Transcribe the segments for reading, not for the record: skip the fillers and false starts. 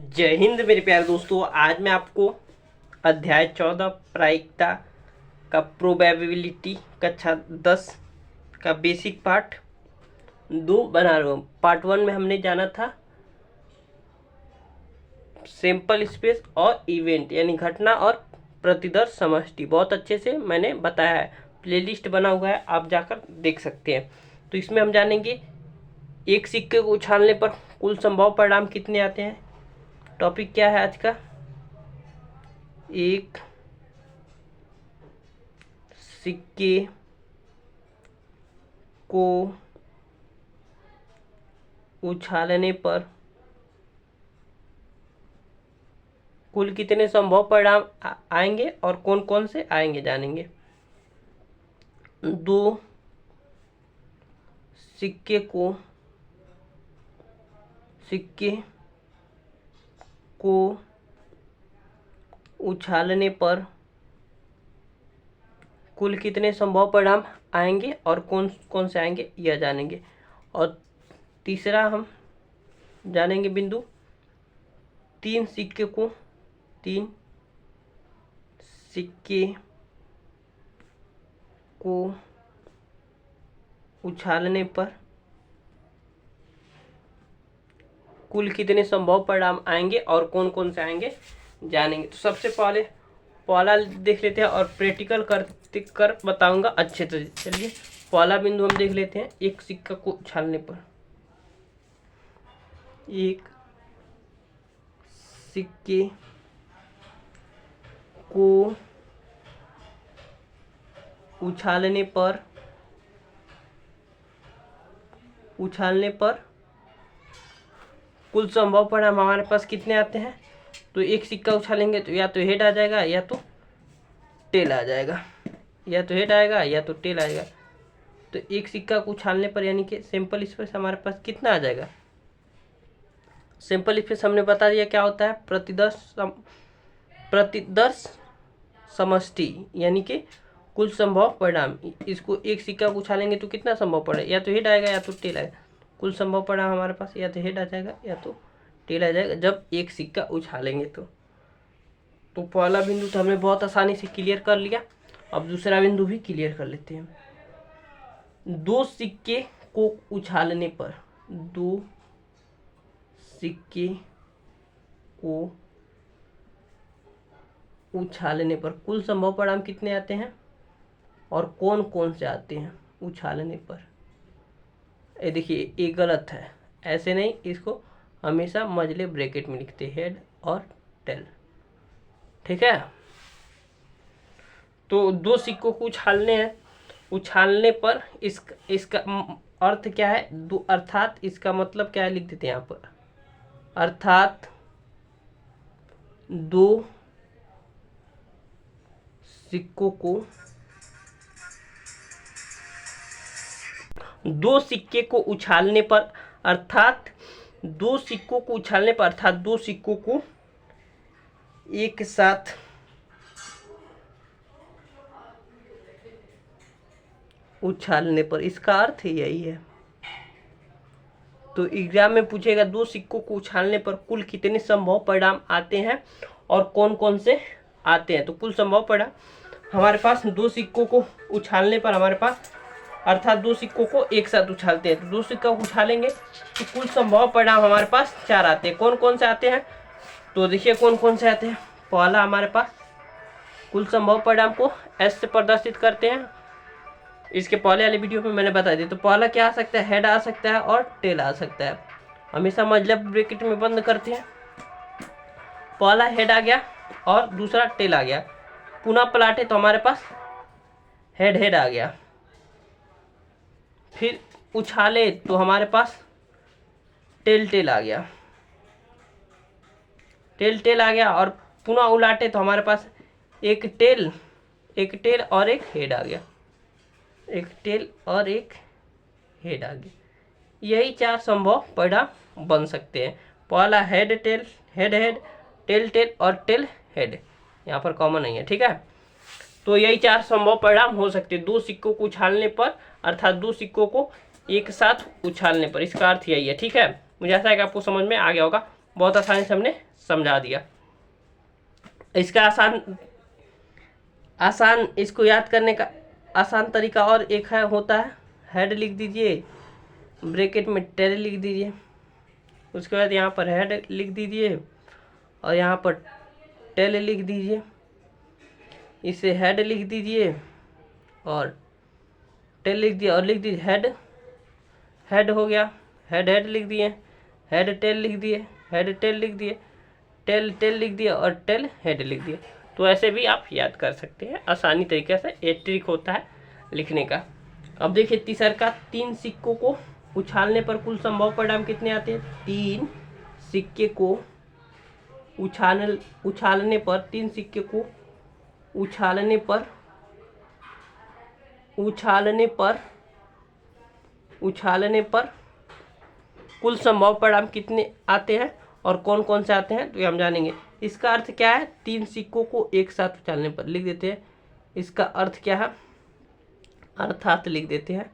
जय हिंद मेरे प्यारे दोस्तों। आज मैं आपको अध्याय 14 प्रायिकता का प्रोबेबिलिटी कक्षा 10 का बेसिक पार्ट 2 बना रहा हूँ। पार्ट 1 में हमने जाना था सैंपल स्पेस और इवेंट यानी घटना और प्रतिदर्श समष्टि। बहुत अच्छे से मैंने बताया है, प्लेलिस्ट बना हुआ है, आप जाकर देख सकते हैं। तो इसमें हम जानेंगे एक सिक्के को उछालने पर कुल संभव परिणाम कितने आते हैं। टॉपिक क्या है आज का? एक सिक्के को उछालने पर कुल कितने संभव परिणाम आएंगे और कौन कौन से आएंगे जानेंगे। दो सिक्के को उछालने पर कुल कितने संभव परिणाम आएंगे और कौन कौन से आएंगे यह जानेंगे। और तीसरा हम जानेंगे बिंदु तीन सिक्के को उछालने पर कुल कितने संभव परिणाम आएंगे और कौन कौन से आएंगे जानेंगे। तो सबसे पहला देख लेते हैं और प्रैक्टिकल कर बताऊंगा अच्छे से। चलिए पहला बिंदु हम देख लेते हैं। एक सिक्का को उछालने पर, एक सिक्के को उछालने पर कुल संभव परिणाम हमारे पास कितने आते हैं। तो एक सिक्का उछालेंगे तो या तो हेड आ जाएगा या तो टेल आ जाएगा, या तो हेड आएगा या तो टेल आएगा। तो एक सिक्का को उछालने पर यानी कि सैंपल स्पेस हमारे पास कितना आ जाएगा। सैंपल स्पेस हमने बता दिया क्या होता है, प्रतिदर्श समष्टि यानी कि कुल संभव परिणाम। इसको एक सिक्का को उछालेंगे तो कितना संभव परिणाम, या तो हेड आएगा या तो टेल आएगा। कुल संभव परिणाम हमारे पास या तो हेड आ जाएगा या तो टेल आ जाएगा जब एक सिक्का उछालेंगे तो पहला बिंदु तो हमने बहुत आसानी से क्लियर कर लिया। अब दूसरा बिंदु भी क्लियर कर लेते हैं। दो सिक्के को उछालने पर, दो सिक्के को उछालने पर कुल संभव परिणाम कितने आते हैं और कौन कौन से आते हैं उछालने पर। ये देखिए ये गलत है, ऐसे नहीं, इसको हमेशा मजले ब्रैकेट में लिखते हैं, हेड और टेल, ठीक है। तो दो सिक्कों को उछालने पर इसका अर्थ क्या है, दो, अर्थात इसका मतलब क्या है लिख देते हैं यहाँ पर, अर्थात दो सिक्के को उछालने पर, अर्थात दो सिक्कों को एक साथ उछालने पर, इसका अर्थ यही है। तो एग्जाम में पूछेगा दो सिक्कों को उछालने पर कुल कितने संभव परिणाम आते हैं और कौन कौन से आते हैं। तो कुल संभव परिणाम हमारे पास दो सिक्कों को उछालने पर हमारे पास, अर्थात दो सिक्कों को एक साथ उछालते हैं तो दो सिक्का को उछालेंगे तो कुल संभव परिणाम हमारे पास 4 आते हैं। कौन कौन से आते हैं तो देखिए कौन कौन से आते हैं। पहला हमारे पास कुल संभव परिणाम को एस से प्रदर्शित करते हैं, इसके पहले वाले वीडियो में मैंने बता दिया। तो पहला क्या आ सकता है, हेड आ सकता है और टेल आ सकता है। हमेशा मतलब ब्रैकेट में बंद करते हैं। पहला हेड आ गया और दूसरा टेल आ गया, पुनः पलटे तो हमारे पास हेड आ गया। फिर उछाले तो हमारे पास टेल आ गया, टेल आ गया और पुनः उलाटे तो हमारे पास एक टेल और एक हेड आ गया, एक टेल और एक हेड आ गया। यही 4 संभव परिणाम बन सकते हैं। पहला हेड टेल, हेड टेल और टेल हेड, यहाँ पर कॉमन नहीं है, ठीक है। तो यही 4 संभव परिणाम हो सकते हैं दो सिक्कों को उछालने पर, अर्थात दो सिक्कों को एक साथ उछालने पर। इसका अर्थ यही है, ठीक है। मुझे ऐसा है कि आपको समझ में आ गया होगा। बहुत आसानी से हमने समझा दिया। इसका आसान इसको याद करने का आसान तरीका और एक है होता है, हेड लिख दीजिए, ब्रैकेट में टेल लिख दीजिए, उसके बाद यहाँ पर हेड लिख दीजिए और यहाँ पर टेल लिख दीजिए। इसे हेड लिख दीजिए और टेल लिख दिया और लिख दीजिए हेड, हेड हो गया, हेड हेड लिख दिए, हेड टेल लिख दिए, हेड टेल लिख दिए, टेल टेल लिख दिया और टेल हेड लिख दिया। तो ऐसे भी आप याद कर सकते हैं आसानी तरीके से, ये ट्रिक होता है लिखने का। अब देखिए तीसरा का, 3 सिक्कों को उछालने पर कुल संभव परिणाम कितने आते हैं। 3 सिक्के को उछालने पर 3 सिक्के को उछालने पर कुल संभव परिणाम कितने आते हैं और कौन कौन से आते हैं, तो ये हम जानेंगे। इसका अर्थ क्या है, 3 सिक्कों को एक साथ उछालने पर, लिख देते हैं इसका अर्थ क्या है, अर्थात लिख देते हैं,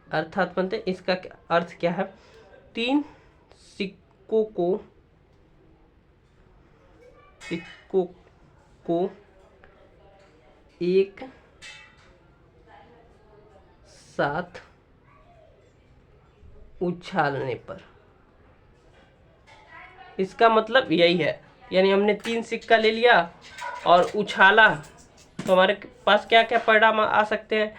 अर्थात बनते हैं। इसका अर्थ क्या है, 3 सिक्कों को एक साथ उछालने पर, इसका मतलब यही है, यानी हमने 3 सिक्का ले लिया और उछाला तो हमारे पास क्या क्या परिणाम आ सकते हैं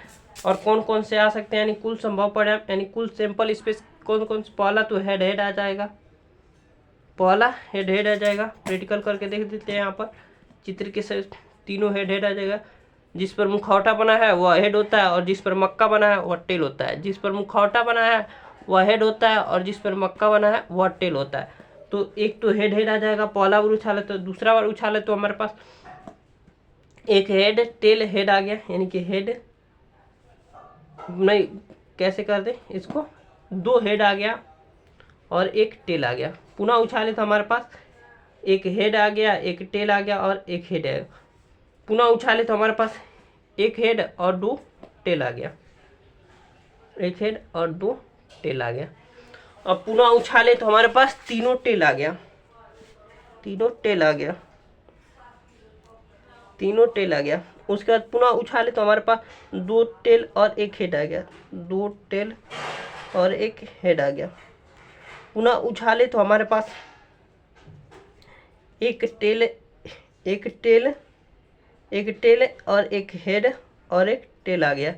और कौन कौन से आ सकते हैं, यानी कुल संभव परिणाम, यानी कुल सैंपल स्पेस कौन कौन से। पहला तो हेड हेड आ जाएगा, पहला हेड हेड आ जाएगा, प्रैक्टिकल करके देख देते हैं। यहाँ पर चित्र के से तीनों हेड हेड आ जाएगा। जिस पर मुखौटा बना है वह हेड होता है और जिस पर मक्का बना है वह टेल होता है। जिस पर मुखौटा बना है वह हेड होता है और जिस पर मक्का बना है वह टेल होता है। तो एक तो हेड हेड आ जाएगा, पहला बार उछाले तो, दूसरा बार उछाले तो हमारे पास एक हेड टेल हेड आ गया, यानी कि हेड नहीं, कैसे कर दे इसको, 2 हेड आ गया और एक टेल आ गया। पुनः उछाले तो हमारे पास एक हेड आ गया, एक टेल आ गया और एक हेड है। पुनः उछाले तो हमारे पास एक हेड और 2 टेल आ गया, एक हेड और 2 टेल आ गया। अब पुनः उछाले तो हमारे पास तीनों टेल आ गया, तीनों टेल आ गया, तीनों टेल आ गया। उसके बाद पुनः उछाले तो हमारे पास 2 टेल और एक हेड आ गया, 2 टेल और एक हेड आ गया। पुनः उछाले तो हमारे पास एक टेल और एक हेड और एक टेल आ गया,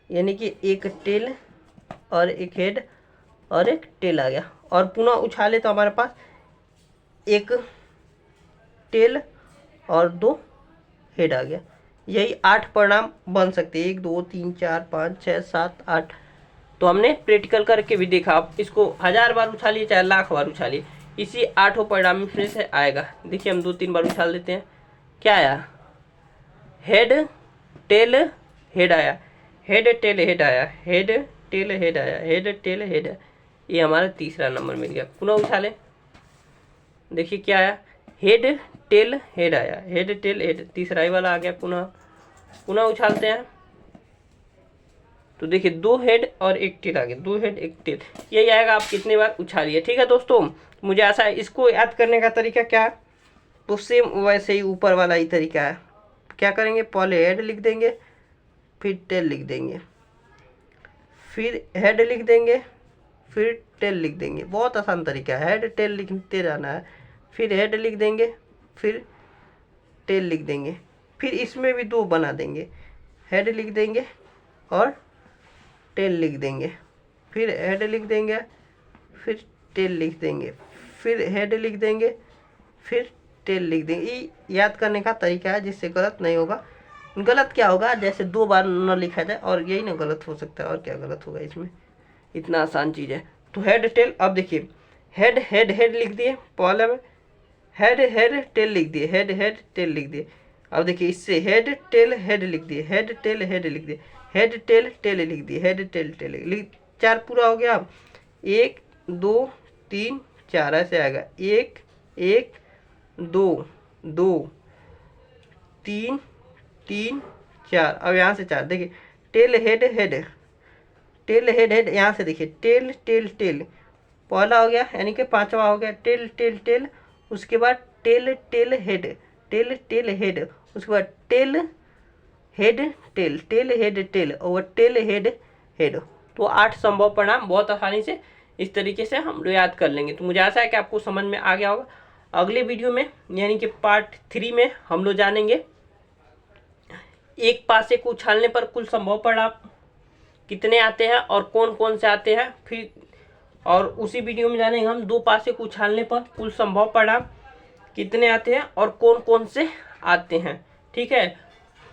यानी कि एक टेल और एक हेड और एक टेल आ गया। और पुनः उछाले तो हमारे पास एक टेल और 2 हेड आ गया। यही 8 परिणाम बन सकते हैं, 1 2 3 4 5 6 7 8। तो हमने प्रैक्टिकल करके भी देखा। आप इसको 1000 बार उछालिए चाहे लाख बार उछालिए, इसी 8 परिणाम में से आएगा। देखिए हम 2-3 बार उछाल देते हैं, क्या आया, हेड टेल हेड आया, हेड टेल हेड आया, हेड टेल हेड आया, हेड टेल हेड आया। ये हमारा तीसरा नंबर मिल गया। पुनः उछाले, देखिए क्या आया, हेड टेल हेड आया, हेड टेल हेड, तीसरा ही वाला आ गया। पुनः उछालते हैं तो देखिए 2 हेड और एक टेल आ गया, 2 हेड एक टेल, यही आएगा। आप कितने बार उछालिए, ठीक है दोस्तों। मुझे आशा है इसको याद करने का तरीका क्या है, तो सेम वैसे ही ऊपर वाला ही तरीका है। क्या करेंगे, पहले हेड लिख देंगे, फिर टेल लिख देंगे, फिर हेड लिख देंगे, फिर टेल लिख देंगे। बहुत आसान तरीका है, हेड टेल लिखते रहना है। फिर हेड लिख देंगे, फिर टेल लिख देंगे, फिर इसमें भी 2 बना देंगे, हेड लिख देंगे और टेल लिख देंगे, फिर हेड लिख देंगे, फिर टेल लिख देंगे, फिर हेड लिख देंगे, फिर टेल लिख देंगे। ये याद करने का तरीका है, जिससे गलत नहीं होगा। गलत क्या होगा, जैसे 2 बार न लिखा जाए, और यही ना गलत हो सकता है, और क्या गलत होगा इसमें, इतना आसान चीज़ है। तो हेड टेल, अब देखिए हेड हेड हेड लिख दिए, पहले में हेड हेड टेल लिख दिए, हेड हेड टेल लिख दिए। अब देखिए इससे हेड टेल हेड लिख दिए, हेड टेल हेड लिख दिए, हेड टेल टेल लिख दिए, हेड टेल टेल लिख, 4 पूरा हो गया। 1 2 3 4 ऐसे आएगा, 1 1 2 2 3 3 4। अब यहाँ से 4, देखिए tell head head, tell head head, यहाँ से देखिए टेल टेल टेल, पहला हो गया यानी कि 5वां हो गया टेल टेल टेल, उसके बाद tail tail head, tail tail head, उसके बाद tail head tail, tail head tail और टेल हेड हेड। तो 8 संभव परिणाम बहुत आसानी से इस तरीके से हम लोग याद कर लेंगे। तो मुझे आशा है कि आपको समझ में आ गया होगा। अगले वीडियो में यानी कि पार्ट 3 में हम लोग जानेंगे एक पासे को उछालने पर कुल संभव परिणाम कितने आते हैं और कौन कौन से आते हैं। फिर और उसी वीडियो में जानेंगे हम 2 पासे को उछालने पर कुल संभव परिणाम कितने आते हैं और कौन कौन से आते हैं। ठीक है,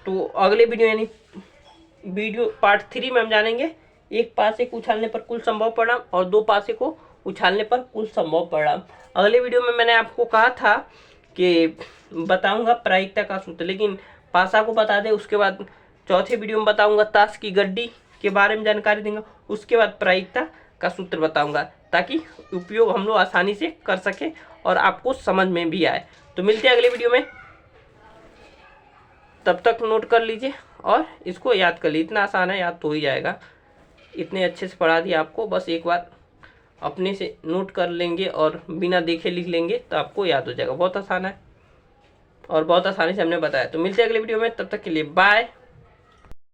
तो अगले वीडियो यानी वीडियो पार्ट 3 में हम जानेंगे एक पासे को उछालने पर कुल संभव परिणाम और 2 पासे को उछालने पर कुल संभव परिणाम। अगले वीडियो में मैंने आपको कहा था कि बताऊंगा प्रायिकता का सूत्र, लेकिन पासा को बता दे, उसके बाद चौथे वीडियो में बताऊंगा ताश की गड्डी के बारे में जानकारी दूंगा, उसके बाद प्रायिकता का सूत्र बताऊंगा, ताकि उपयोग हम लोग आसानी से कर सके और आपको समझ में भी आए। तो मिलते हैं अगले वीडियो में, तब तक नोट कर लीजिए और इसको याद कर लीजिए। इतना आसान है, याद तो हो ही जाएगा। इतने अच्छे से पढ़ा दिया आपको, बस एक बार अपने से नोट कर लेंगे और बिना देखे लिख लेंगे तो आपको याद हो जाएगा। बहुत आसान है और बहुत आसानी से हमने बताया। तो मिलते हैं अगले वीडियो में, तब तक के लिए बाय।